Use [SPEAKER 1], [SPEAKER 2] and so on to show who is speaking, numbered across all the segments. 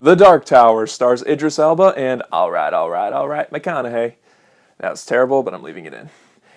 [SPEAKER 1] The Dark Tower stars Idris Elba and alright, McConaughey. That was terrible, but I'm leaving it in.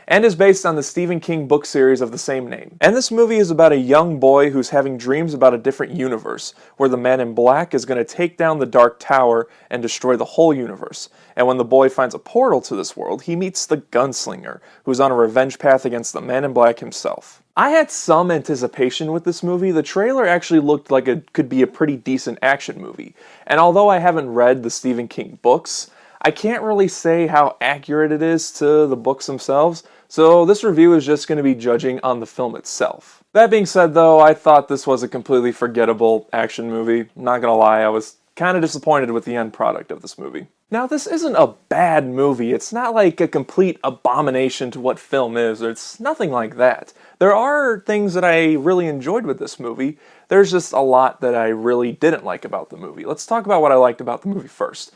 [SPEAKER 1] And is based on the Stephen King book series of the same name. And this movie is about a young boy who's having dreams about a different universe, where the Man in Black is going to take down the Dark Tower and destroy the whole universe. And when the boy finds a portal to this world, he meets the Gunslinger, who's on a revenge path against the Man in Black himself. I had some anticipation with this movie. The trailer actually looked like it could be a pretty decent action movie. And although I haven't read the Stephen King books, I can't really say how accurate it is to the books themselves, so this review is just going to be judging on the film itself. That being said though, I thought this was a completely forgettable action movie. Not gonna lie, I was kind of disappointed with the end product of this movie. Now, this isn't a bad movie. It's not like a complete abomination to what film is, or it's nothing like that. There are things that I really enjoyed with this movie. There's just a lot that I really didn't like about the movie. Let's talk about what I liked about the movie first.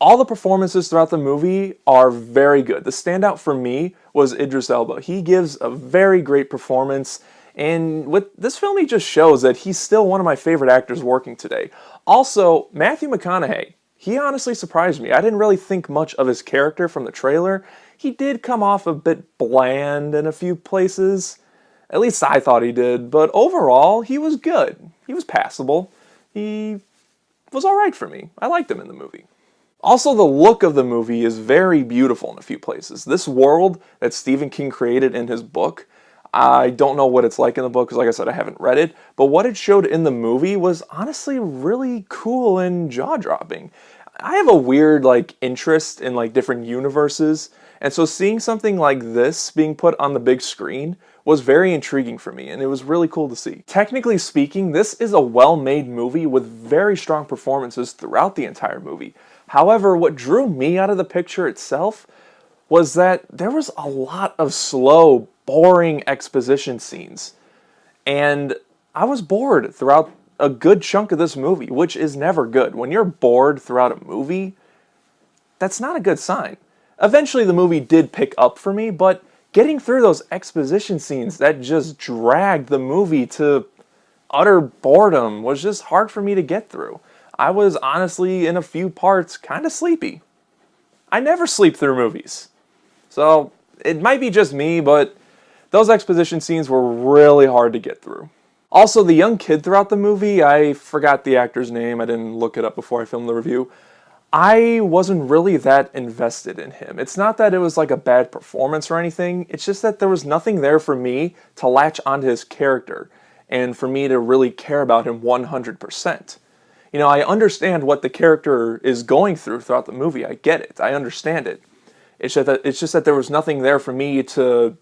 [SPEAKER 1] All the performances throughout the movie are very good. The standout for me was Idris Elba. He gives a very great performance, and with this film he just shows that he's still one of my favorite actors working today. Also, Matthew McConaughey, he honestly surprised me. I didn't really think much of his character from the trailer. He did come off a bit bland in a few places. At least I thought he did, but overall, he was good. He was passable. He was alright for me. I liked him in the movie. Also, the look of the movie is very beautiful in a few places. This world that Stephen King created in his book, I don't know what it's like in the book, because like I said, I haven't read it, but what it showed in the movie was honestly really cool and jaw-dropping. I have a weird, interest in, different universes, and so seeing something like this being put on the big screen was very intriguing for me, and it was really cool to see. Technically speaking, this is a well-made movie with very strong performances throughout the entire movie. However, what drew me out of the picture itself was that there was a lot of slow, boring exposition scenes. And I was bored throughout a good chunk of this movie, which is never good. When you're bored throughout a movie, that's not a good sign. Eventually the movie did pick up for me, but getting through those exposition scenes that just dragged the movie to utter boredom was just hard for me to get through. I was honestly, in a few parts, kind of sleepy. I never sleep through movies. So, it might be just me, but those exposition scenes were really hard to get through. Also, the young kid throughout the movie, I forgot the actor's name, I didn't look it up before I filmed the review. I wasn't really that invested in him. It's not that it was like a bad performance or anything, it's just that there was nothing there for me to latch onto his character, and for me to really care about him 100%. You know, I understand what the character is going through throughout the movie. I get it. I understand it. It's just that there was nothing there for me to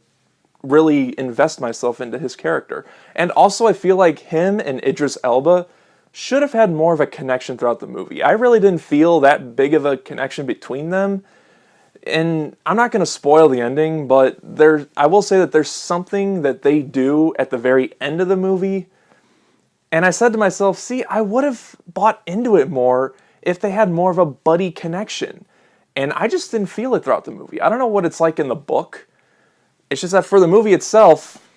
[SPEAKER 1] really invest myself into his character. And also, I feel like him and Idris Elba should have had more of a connection throughout the movie. I really didn't feel that big of a connection between them. And I'm not going to spoil the ending, but I will say that there's something that they do at the very end of the movie. And I said to myself, see, I would have bought into it more if they had more of a buddy connection. And I just didn't feel it throughout the movie. I don't know what it's like in the book. It's just that for the movie itself,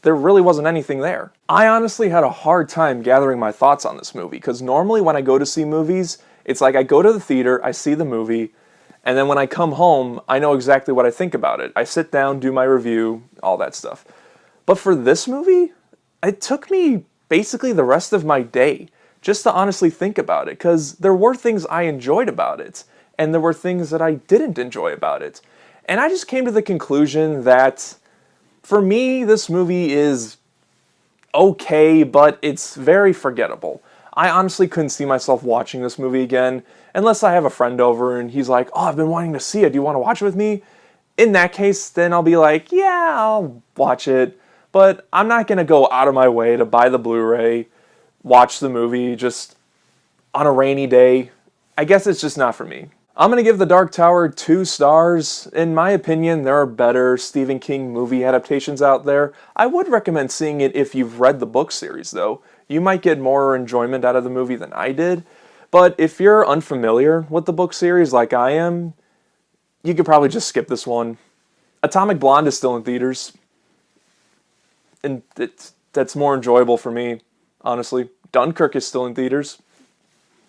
[SPEAKER 1] there really wasn't anything there. I honestly had a hard time gathering my thoughts on this movie, because normally when I go to see movies, it's like I go to the theater, I see the movie, and then when I come home, I know exactly what I think about it. I sit down, do my review, all that stuff. But for this movie, it took me basically the rest of my day just to honestly think about it, because there were things I enjoyed about it, and there were things that I didn't enjoy about it. And I just came to the conclusion that, for me, this movie is okay, but it's very forgettable. I honestly couldn't see myself watching this movie again, unless I have a friend over and he's like, oh, I've been wanting to see it, do you want to watch it with me? In that case, then I'll be like, yeah, I'll watch it. But I'm not going to go out of my way to buy the Blu-ray, watch the movie just on a rainy day. I guess it's just not for me. I'm going to give The Dark Tower 2 stars. In my opinion, there are better Stephen King movie adaptations out there. I would recommend seeing it if you've read the book series, though. You might get more enjoyment out of the movie than I did. But if you're unfamiliar with the book series like I am, you could probably just skip this one. Atomic Blonde is still in theaters. And that's more enjoyable for me, honestly. Dunkirk is still in theaters.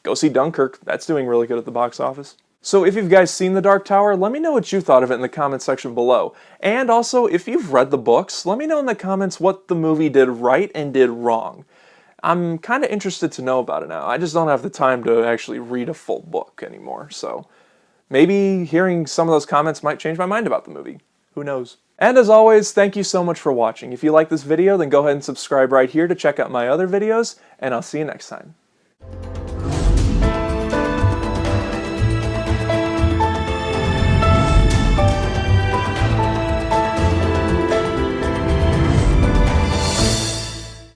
[SPEAKER 1] go see Dunkirk. That's doing really good at the box office. So if you've guys seen The Dark Tower, let me know what you thought of it in the comments section below. And also, if you've read the books, let me know in the comments what the movie did right and did wrong. I'm kind of interested to know about it now. I just don't have the time to actually read a full book anymore, so maybe hearing some of those comments might change my mind about the movie. Who knows? And as always, thank you so much for watching. If you like this video, then go ahead and subscribe right here to check out my other videos, and I'll see you next time.